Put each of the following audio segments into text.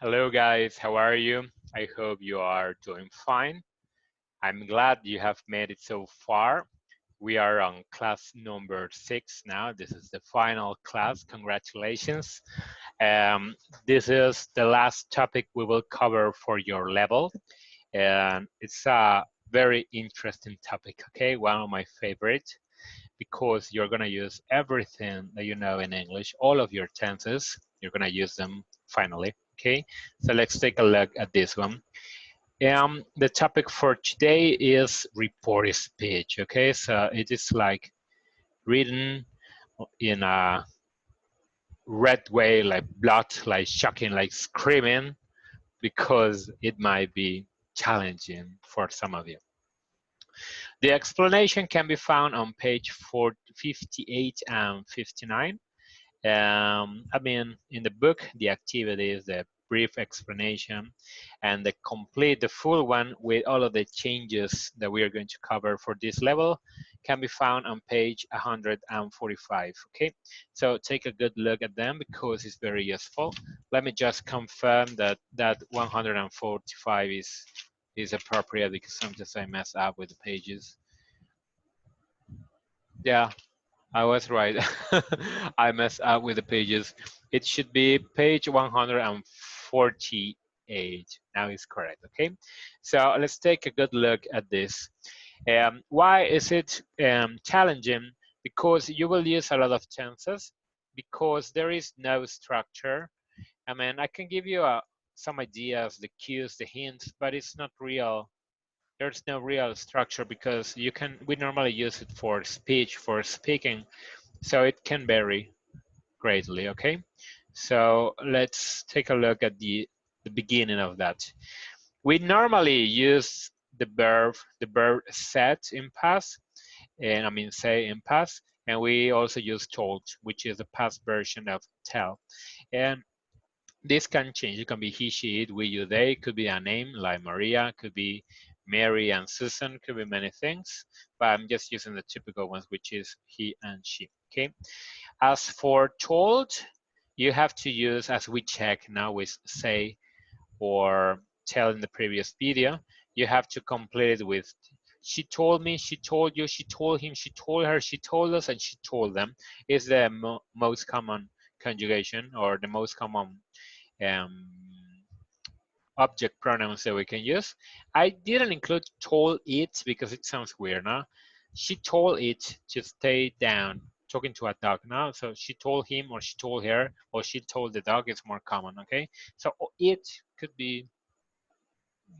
Hello, guys. How are you? I hope you are doing fine. I'm glad you have made it so far. We are on class number 6 now. This is the final class. Congratulations. Um, this is the last topic we will cover for your level. And it's a very interesting topic, okay? One of my favorite because you're going to use everything that you know in English, all of your tenses, you're going to use them finally. Okay, so let's take a look at this one. The topic for today is report speech. Okay, so it is like written in a red way, like blood, like shocking, like screaming, because it might be challenging for some of you. The explanation can be found on page 58 and 59. In the book, the activity is the brief explanation, and the full one with all of the changes that we are going to cover for this level can be found on page 145. Okay, so take a good look at them because it's very useful. Let me just confirm that 145 is appropriate because sometimes I mess up with the pages. Yeah, I was right. I messed up with the pages. It should be page 148. Now it's correct, okay? So let's take a good look at this. Why is it challenging? Because you will use a lot of tenses, because there is no structure. I can give you some ideas, the cues, the hints, but it's not real. There's no real structure because we normally use it for speech, for speaking, so it can vary greatly. Okay, so let's take a look at the beginning of that. We normally use the verb set in past, and say in past, and we also use told, which is the past version of tell. And this can change. It can be he, she, it, we, you, they. Could be a name like Maria. Could be Mary and Susan. Could be many things. But I'm just using the typical ones, which is he and she. Okay. As for told, you have to use, as we check now with say or tell in the previous video, you have to complete it with she told me, she told you, she told him, she told her, she told us, and she told them is the most common conjugation or the most common um, object pronouns that we can use. I didn't include told it because it sounds weird, no? She told it to stay down, talking to a dog now. So she told him or she told her or she told the dog is more common, okay? So it could be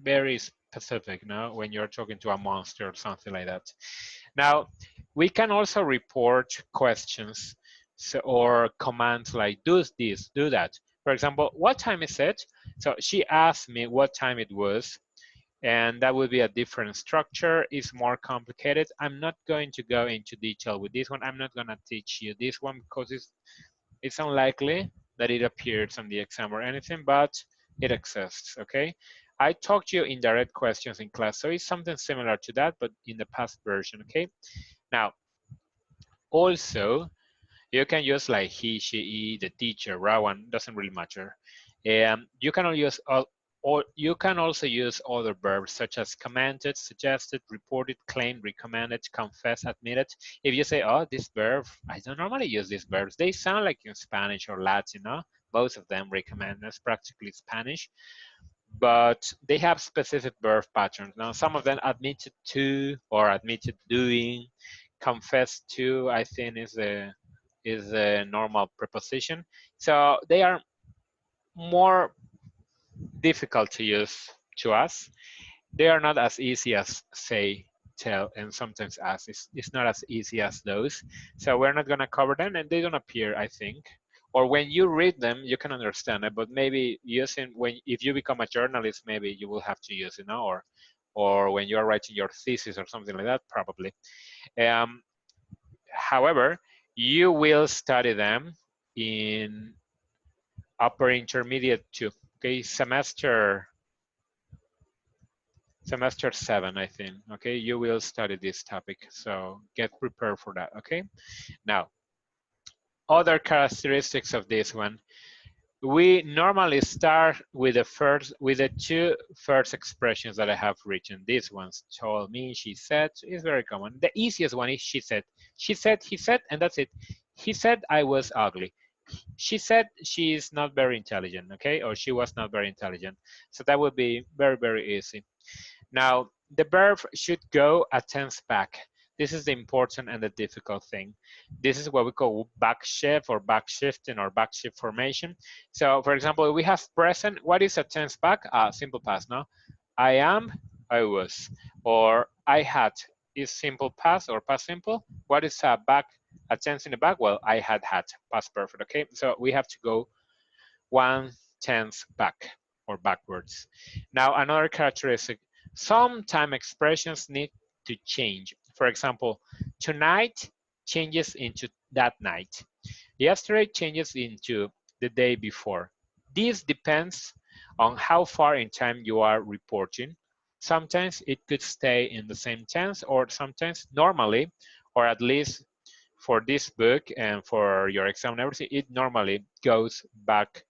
very specific now when you're talking to a monster or something like that. Now, we can also report questions or commands like do this, do that. For example, what time is it? So she asked me what time it was, and that would be a different structure. It's more complicated. I'm not going to go into detail with this one. I'm not going to teach you this one because it's unlikely that it appears on the exam or anything, but it exists, okay? I talked to you in direct questions in class, so it's something similar to that, but in the past version, okay? Now, also, you can use like he, she, the teacher, Rowan, doesn't really matter. You can use or you can also use other verbs such as commanded, suggested, reported, claimed, recommended, confessed, admitted. If you say, oh, this verb, I don't normally use these verbs. They sound like in Spanish or Latin, no? Both of them recommend. That's practically Spanish, but they have specific verb patterns. Now, some of them admitted to or admitted doing, confessed to, I think is a normal preposition. So they are more difficult to use to us. They are not as easy as say, tell, and sometimes ask. It's not as easy as those. So we're not going to cover them, and they don't appear, I think. Or when you read them, you can understand it. But maybe using if you become a journalist, maybe you will have to use it, now, or when you are writing your thesis or something like that, probably. However, you will study them in upper intermediate too. Okay, semester 7, I think. Okay, you will study this topic, so get prepared for that. Okay, now other characteristics of this one. we normally start with the two first expressions that I have written. These ones, told me, she said, is very common. The easiest one is she said. She said, he said, and that's it. He said I was ugly. She said she is not very intelligent, okay? Or she was not very intelligent. So that would be very, very easy. Now, the verb should go a tense back. This is the important and the difficult thing. This is what we call backshift or backshifting or backshift formation. So, for example, we have present. What is a tense back? Simple past, no? I am, I was, or I had is simple past or past simple. What is a back, a tense in the back? Well, I had, past perfect, okay? So we have to go one tense back or backwards. Now, another characteristic, some time expressions need to change. For example, tonight changes into that night. Yesterday changes into the day before. This depends on how far in time you are reporting. Sometimes it could stay in the same tense, or sometimes normally, or at least for this book and for your exam and everything, it normally goes back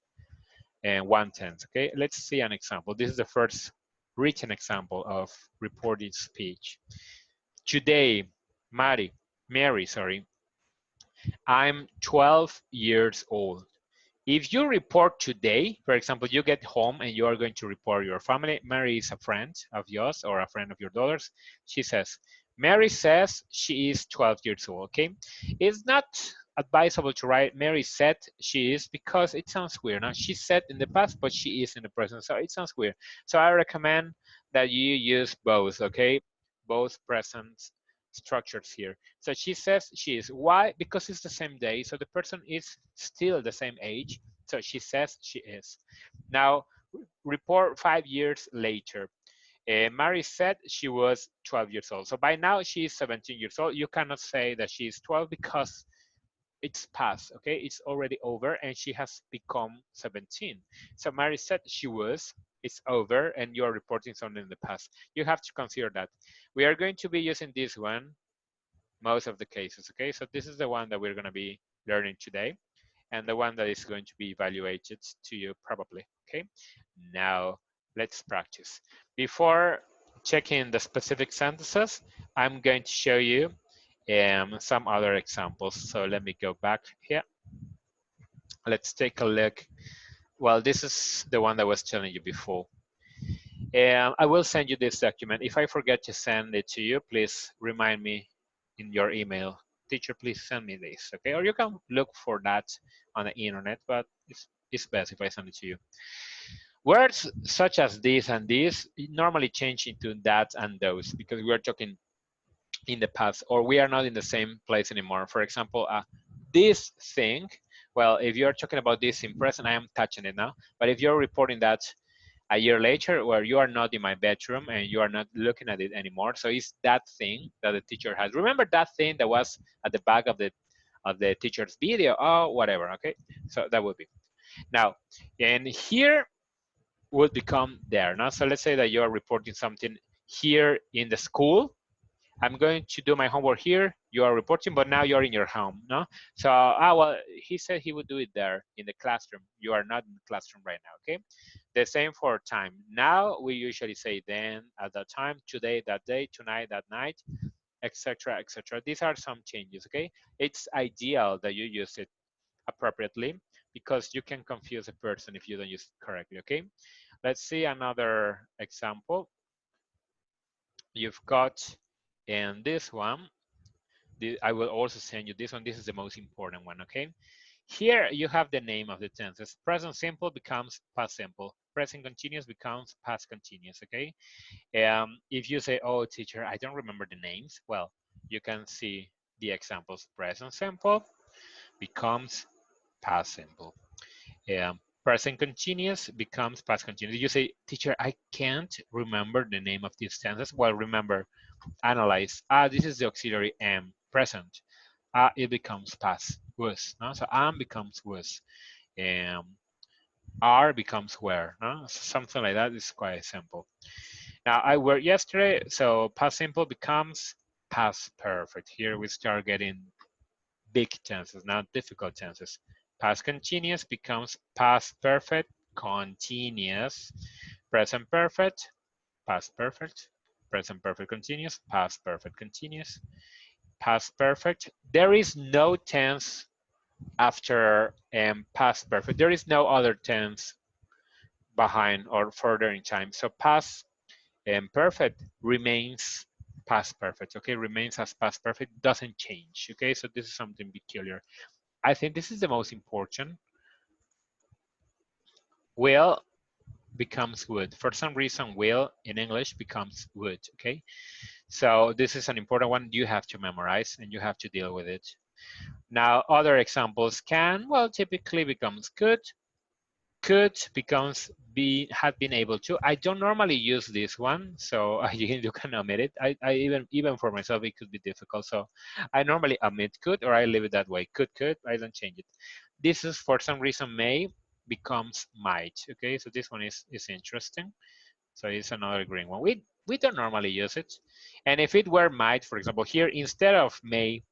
and 1/10. Okay, let's see an example. This is the first written example of reported speech. Today, Mary, sorry, I'm 12 years old. If you report today, for example, you get home and you are going to report your family. Mary is a friend of yours or a friend of your daughter's. She says, Mary says she is 12 years old, okay? It's not advisable to write Mary said she is because it sounds weird. Now, she said in the past, but she is in the present, so it sounds weird. So I recommend that you use both, okay? Both present structures here. So she says she is. Why? Because it's the same day, so the person is still the same age. So she says she is. Now, report 5 years later. Mary said she was 12 years old. So by now she is 17 years old. You cannot say that she is 12 because it's past, okay? It's already over and she has become 17. So Mary said she was, it's over, and you're reporting something in the past. You have to consider that. We are going to be using this one most of the cases, okay? So this is the one that we're gonna be learning today and the one that is going to be evaluated to you probably, okay? Now, let's practice. Before checking the specific sentences, I'm going to show you some other examples. So let me go back here. Let's take a look. Well, this is the one that I was telling you before. I will send you this document. If I forget to send it to you, please remind me in your email. Teacher, please send me this, okay? Or you can look for that on the internet, but it's best if I send it to you. Words such as this and this normally change into that and those because we are talking in the past or we are not in the same place anymore. For example, this thing, well, if you're talking about this in present, I am touching it now. But if you're reporting that a year later where you are not in my bedroom and you are not looking at it anymore, so it's that thing that the teacher has. Remember that thing that was at the back of the teacher's video? Oh, whatever, okay? So that would be. Now, and here would become there. Now, so let's say that you're reporting something here in the school. I'm going to do my homework here. You are reporting, but now you're in your home, no? So, well, he said he would do it there in the classroom. You are not in the classroom right now, okay? The same for time. Now we usually say then, at that time, today, that day, tonight, that night, etc., etc. These are some changes, okay? It's ideal that you use it appropriately because you can confuse a person if you don't use it correctly, okay? Let's see another example. You've got in this one, I will also send you this one. This is the most important one, okay? Here you have the name of the tenses. Present simple becomes past simple. Present continuous becomes past continuous, okay? If you say, oh, teacher, I don't remember the names, well, you can see the examples. Present simple becomes past simple. Present continuous becomes past continuous. You say, teacher, I can't remember the name of these tenses. Well, remember, analyze. This is the auxiliary am, present. It becomes past, was. No? So am becomes was. Are becomes were. No? So something like that is quite simple. Now, I worked yesterday, so past simple becomes past perfect. Here we start getting big tenses, not difficult tenses. Past continuous becomes past perfect continuous. Present perfect, past perfect. Present perfect continuous, past perfect continuous. Past perfect. There is no tense after past perfect. There is no other tense behind or further in time. So past perfect remains past perfect, okay? Remains as past perfect, doesn't change, okay? So this is something peculiar. I think this is the most important. Will becomes would. For some reason, will in English becomes would, okay? So this is an important one you have to memorize and you have to deal with it. Now, other examples can, well, typically becomes could becomes had been able to. I don't normally use this one, so you can omit it. I even for myself it could be difficult, so I normally omit could or I leave it that way. Could, I don't change it. This is for some reason may becomes might. Okay, so this one is interesting. So it's another green one. We don't normally use it, and if it were might, for example, here instead of may,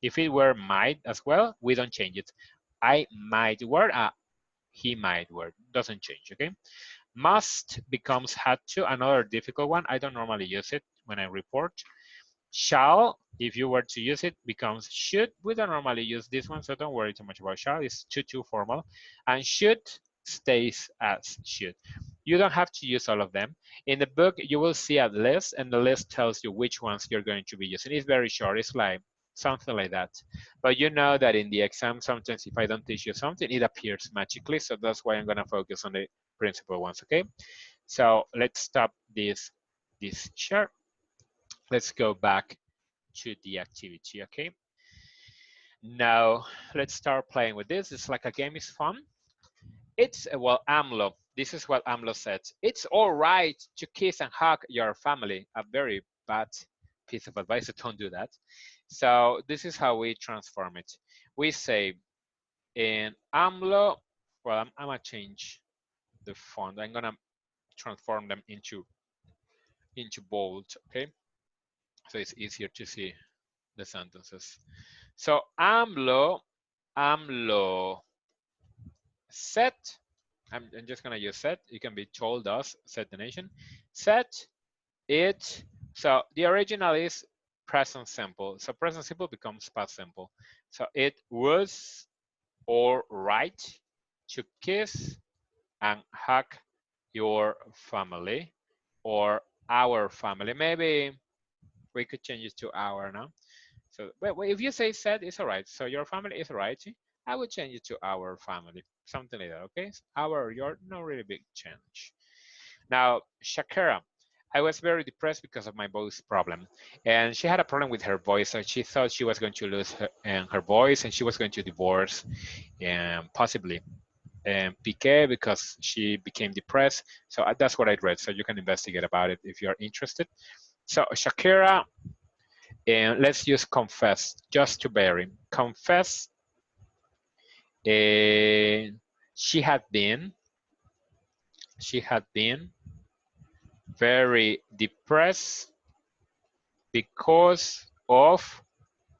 if it were might as well, we don't change it. I might work. He might work. Doesn't change, okay? Must becomes had to, another difficult one. I don't normally use it when I report. Shall, if you were to use it, becomes should. We don't normally use this one, so don't worry too much about shall. It's too formal. And should stays as should. You don't have to use all of them. In the book, you will see a list, and the list tells you which ones you're going to be using. It's very short. It's like something like that. But you know that in the exam, sometimes if I don't teach you something, it appears magically. So that's why I'm going to focus on the principal ones, okay? So let's stop this chart. Let's go back to the activity, okay? Now, let's start playing with this. It's like a game, is fun. It's, well, AMLO, this is what AMLO said. It's all right to kiss and hug your family. A very bad piece of advice, so don't do that. So this is how we transform it. We say in AMLO, well, I'm gonna change the font. I'm gonna transform them into bold, okay? So it's easier to see the sentences. So AMLO said, I'm just gonna use said. It can be told us, said the nation. Said it, so the original is present simple. So present simple becomes past simple. So it was all right to kiss and hug your family or our family. Maybe we could change it to our now. So but if you say said, it's all right. So your family is all right. I would change it to our family, something like that, okay? Our or your, no really big change. Now, Shakira, I was very depressed because of my voice problem. And she had a problem with her voice. So she thought she was going to lose her voice and she was going to divorce possibly Piqué because she became depressed. So that's what I read. So you can investigate about it if you're interested. So Shakira, and let's use confess just to vary. Confess, she had been very depressed because of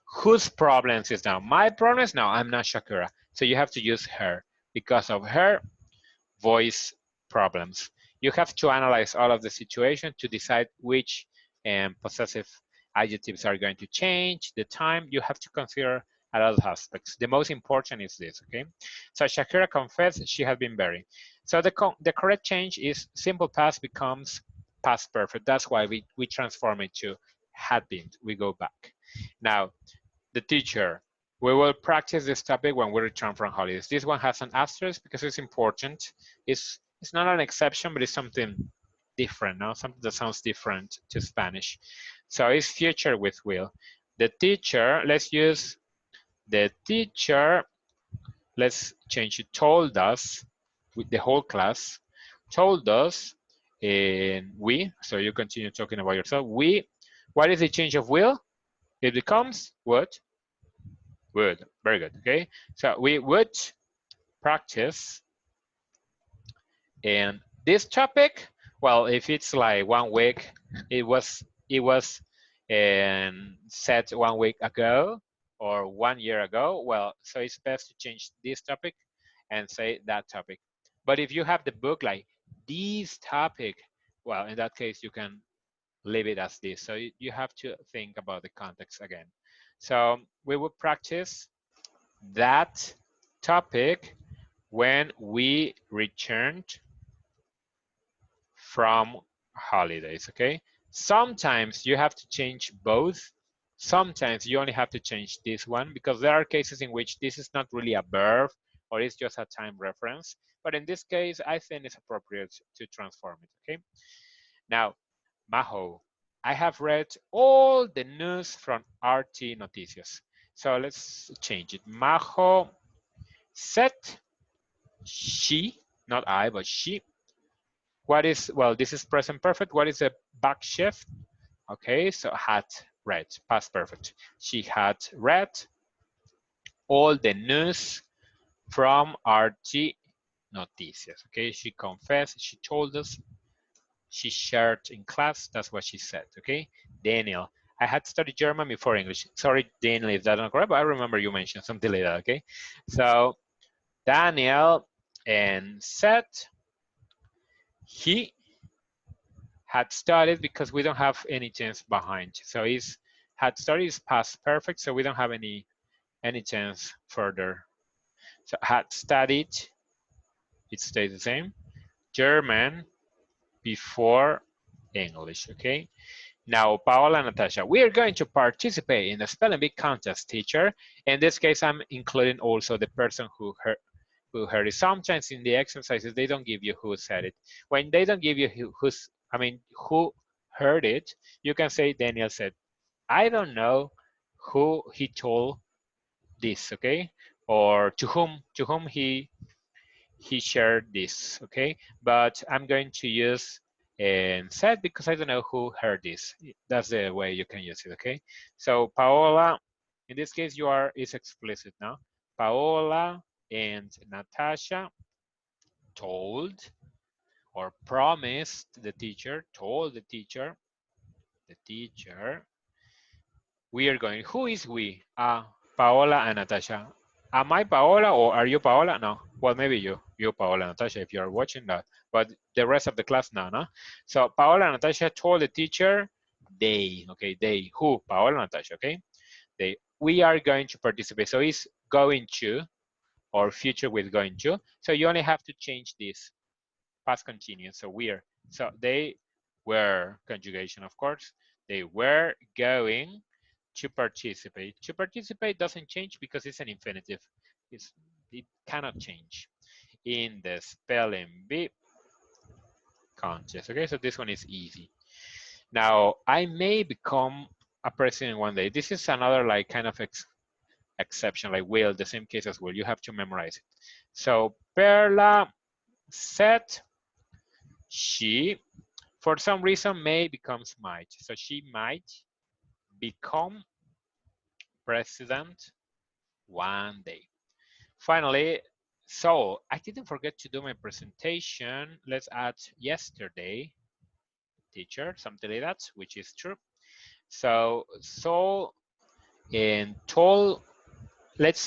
whose problems is now? My problems? No, I'm not Shakira. So you have to use her because of her voice problems. You have to analyze all of the situation to decide which possessive adjectives are going to change, the time. You have to consider a lot of aspects. The most important is this, okay? So Shakira confessed she had been very. So the correct change is simple past becomes past perfect. That's why we transform it to had been. We go back. Now, the teacher. We will practice this topic when we return from holidays. This one has an asterisk because it's important. It's not an exception, but it's something different, no? Something that sounds different to Spanish. So it's future with will. The teacher, let's use the teacher, let's change it, told us, with the whole class, told us, and we, so you continue talking about yourself, we, what is the change of will? It becomes what? Would. Very good. Okay. So we would practice in this topic. Well, if it's like 1 week, it was set 1 week ago. or 1 year ago, well, so it's best to change this topic and say that topic. But if you have the book like this topic, well, in that case, you can leave it as this. So you have to think about the context again. So we will practice that topic when we returned from holidays, okay? Sometimes you have to change both. Sometimes you only have to change this one because there are cases in which this is not really a verb or it's just a time reference. But in this case, I think it's appropriate to transform it, okay? Now, Majo, I have read all the news from RT Noticias. So let's change it. Majo said she, not I, but she. What is, well, this is present perfect. What is the back shift? Okay, so had read, past perfect. She had read all the news from RT Noticias. Okay, she confessed, she told us, she shared in class. That's what she said. Okay, Daniel, I had studied German before English. Sorry, Daniel, if that's not correct, but I remember you mentioned something like that. Okay, so Daniel and said he had studied because we don't have any tense behind. So he's had studied is past perfect, so we don't have any tense further. So had studied, it stays the same. German before English, okay? Now, Paola and Natasha, we are going to participate in the spelling bee contest, teacher. In this case, I'm including also the person who heard it. Sometimes in the exercises, they don't give you who said it. When they don't give you who heard it, you can say Daniel said, I don't know who he told this, okay? Or to whom he shared this, okay? But I'm going to use said because I don't know who heard this. That's the way you can use it, okay? So Paola, in this case, is explicit now. Paola and Natasha told or promised the teacher, told the teacher, we are going. Who is we? Paola and Natasha. Am I Paola or are you Paola? No. Well, maybe you Paola, Natasha, if you're watching that. But the rest of the class now, no? So Paola and Natasha told the teacher, they, okay, they, who? Paola and Natasha, okay? They, we are going to participate. So it's going to, or future with going to. So you only have to change this past continuous. So we're, so they were, conjugation, of course. They were going to participate. To participate doesn't change because it's an infinitive. It cannot change in the spelling bee contest. Okay, so this one is easy. Now, I may become a president one day. This is another like kind of exception, like will, the same case as will. You have to memorize it. So Perla said she, for some reason, may becomes might. So she might become president one day. Finally, so I didn't forget to do my presentation. Let's add yesterday, teacher, something like that, which is true. So and told,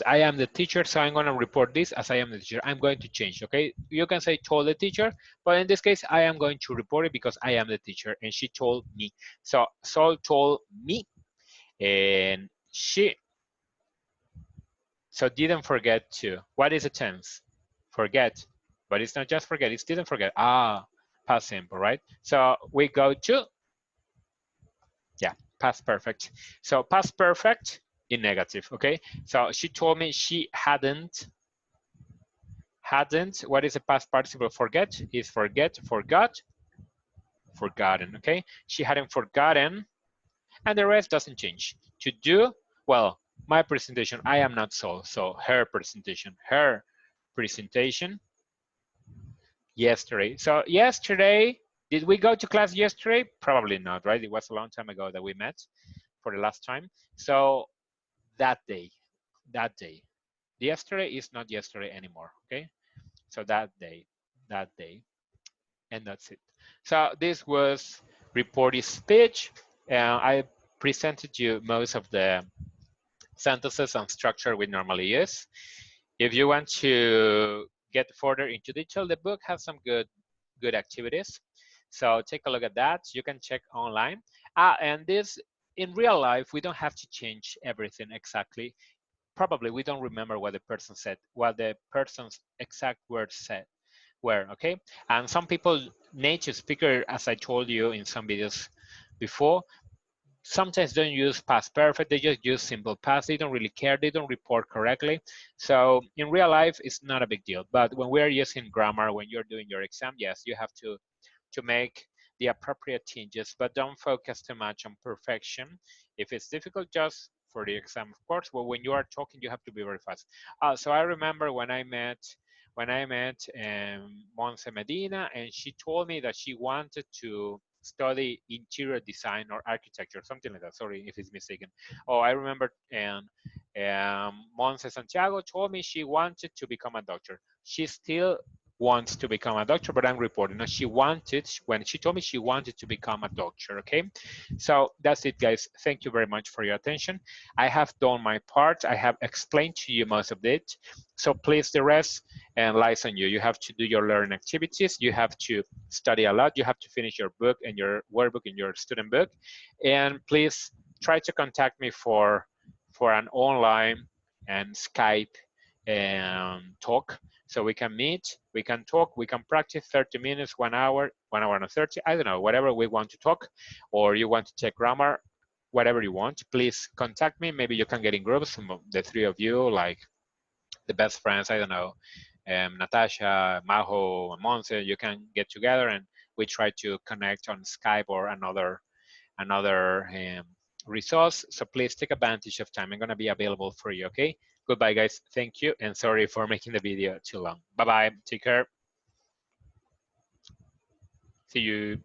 I am the teacher, so I'm gonna report this as I am the teacher. I'm going to change, okay? You can say told the teacher, but in this case, I am going to report it because I am the teacher and she told me. So Sol told me and she, so didn't forget to. What is a tense? Forget. But it's not just forget, it's didn't forget. Past simple, right? So we go to, yeah, past perfect. So past perfect in negative, okay? So she told me she hadn't, what is the past participle forget? Is forget, forgot, forgotten, okay? She hadn't forgotten, and the rest doesn't change. To do, well, my presentation, I am not Sol, so her presentation yesterday. So yesterday, did we go to class yesterday? Probably not, right? It was a long time ago that we met for the last time. So that day. Yesterday is not yesterday anymore, okay? So that day, and that's it. So this was reported speech. I presented you most of the sentences and structure we normally use. If you want to get further into detail, the book has some good activities. So take a look at that. You can check online. And this, in real life, we don't have to change everything exactly. Probably we don't remember what the person said, what the person's exact words said were, okay? And some people, native speaker, as I told you in some videos before, sometimes don't use past perfect, they just use simple past. They don't really care, they don't report correctly. So in real life, it's not a big deal. But when we are using grammar, when you're doing your exam, yes, you have to make the appropriate changes, but don't focus too much on perfection. If it's difficult, just for the exam, of course, but when you are talking, you have to be very fast. So I remember when I met Monse Medina, and she told me that she wanted to study interior design or architecture, something like that. Sorry if it's mistaken. Oh, I remember, and Monse Santiago told me she wanted to become a doctor. She still wants to become a doctor, but I'm reporting that she wanted, when she told me she wanted to become a doctor, okay? So that's it, guys. Thank you very much for your attention. I have done my part. I have explained to you most of it. So please, the rest lies on you. You have to do your learning activities. You have to study a lot. You have to finish your book and your workbook and your student book. And please try to contact me for an online and Skype talk, so we can meet, we can talk, we can practice 30 minutes, 1 hour, 1 hour and 30, I don't know, whatever we want to talk, or you want to check grammar, whatever you want, please contact me. Maybe you can get in groups, the three of you, like the best friends, I don't know, Natasha, Majo, Monse, you can get together and we try to connect on Skype or another resource. So please take advantage of time. I'm going to be available for you, okay? Goodbye, guys. Thank you, and sorry for making the video too long. Bye-bye. Take care. See you.